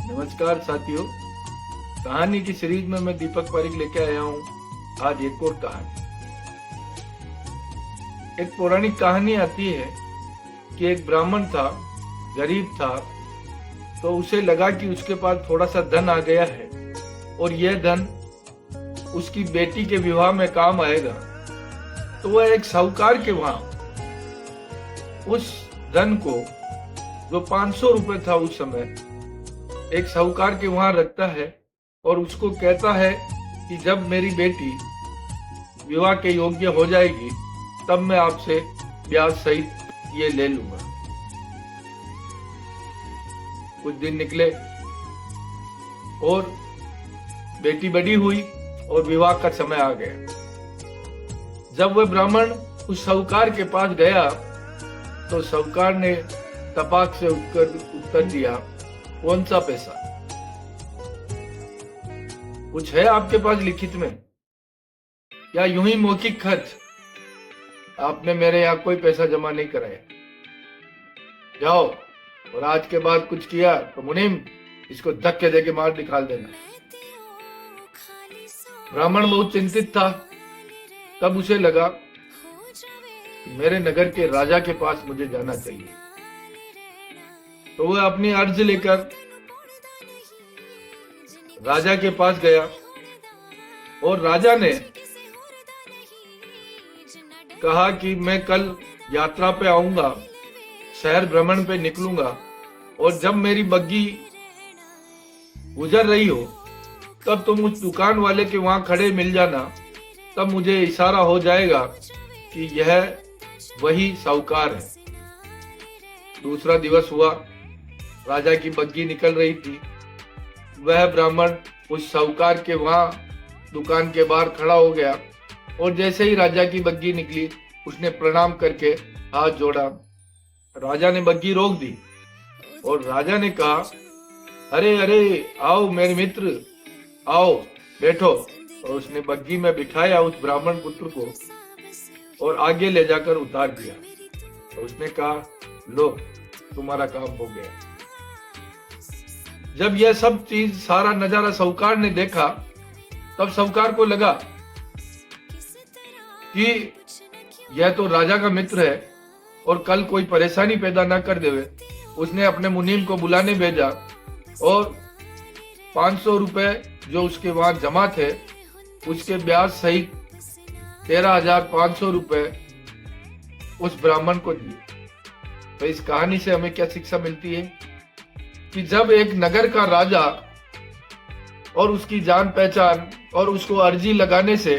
नमस्कार साथियों, कहानी की सीरीज में मैं दीपक पारिक लेके आया हूँ आज एक और कहानी। एक पौराणिक कहानी आती है कि एक ब्राह्मण था, गरीब था, तो उसे लगा कि उसके पास थोड़ा सा धन आ गया है और यह धन उसकी बेटी के विवाह में काम आएगा। तो वह एक साहूकार के वहां उस धन को, जो 500 रुपए था उस समय, एक साहूकार के वहां रखता है और उसको कहता है कि जब मेरी बेटी विवाह के योग्य हो जाएगी तब मैं आपसे ब्याज सहित ये ले लूंगा। कुछ दिन निकले और बेटी बड़ी हुई और विवाह का समय आ गया। जब वह ब्राह्मण उस साहूकार के पास गया तो साहूकार ने तपाक से उत्तर दिया, कौन सा पैसा? कुछ है आपके पास लिखित में या यूं ही मौखिक खर्च? आपने मेरे यहाँ कोई पैसा जमा नहीं कराया। जाओ और आज के बाद कुछ किया तो मुनीम इसको धक्के देके मार निकाल देना। ब्राह्मण बहुत चिंतित था। तब उसे लगा कि मेरे नगर के राजा के पास मुझे जाना चाहिए। तो वह अपनी अर्ज लेकर राजा के पास गया और राजा ने कहा कि मैं कल यात्रा पे आऊंगा, शहर भ्रमण पे निकलूंगा और जब मेरी बग्गी गुजर रही हो तब तुम उस दुकान वाले के वहां खड़े मिल जाना। तब मुझे इशारा हो जाएगा कि यह वही साहूकार है। दूसरा दिवस हुआ, राजा की बग्गी निकल रही थी। वह ब्राह्मण उस साहूकार के वहां दुकान के बाहर खड़ा हो गया और जैसे ही राजा की बग्गी निकली उसने प्रणाम करके हाथ जोड़ा। राजा ने बग्गी रोक दी और राजा ने कहा, अरे अरे आओ मेरे मित्र, आओ बैठो। और उसने बग्गी में बिठाया उस ब्राह्मण पुत्र को और आगे ले जाकर उतार दिया। तो उसने कहा, लो तुम्हारा काम हो गया। जब यह सब चीज, सारा नजारा साहूकार ने देखा तब साहूकार को लगा कि यह तो राजा का मित्र है और कल कोई परेशानी पैदा ना कर देवे। उसने अपने मुनीम को बुलाने भेजा और 500 रुपए जो उसके वहां जमा थे उसके ब्याज सहित 13,500 रुपए उस ब्राह्मण को दिए। तो इस कहानी से हमें क्या शिक्षा मिलती है कि जब एक नगर का राजा और उसकी जान पहचान और उसको अर्जी लगाने से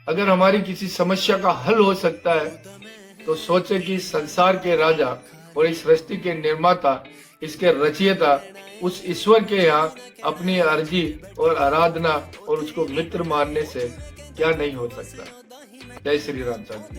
अगर हमारी किसी समस्या का हल हो सकता है तो सोचे कि संसार के राजा और इस सृष्टि के निर्माता, इसके रचयिता उस ईश्वर के यहाँ अपनी अर्जी और आराधना और उसको मित्र मानने से क्या नहीं हो सकता। जय श्री राम साथी।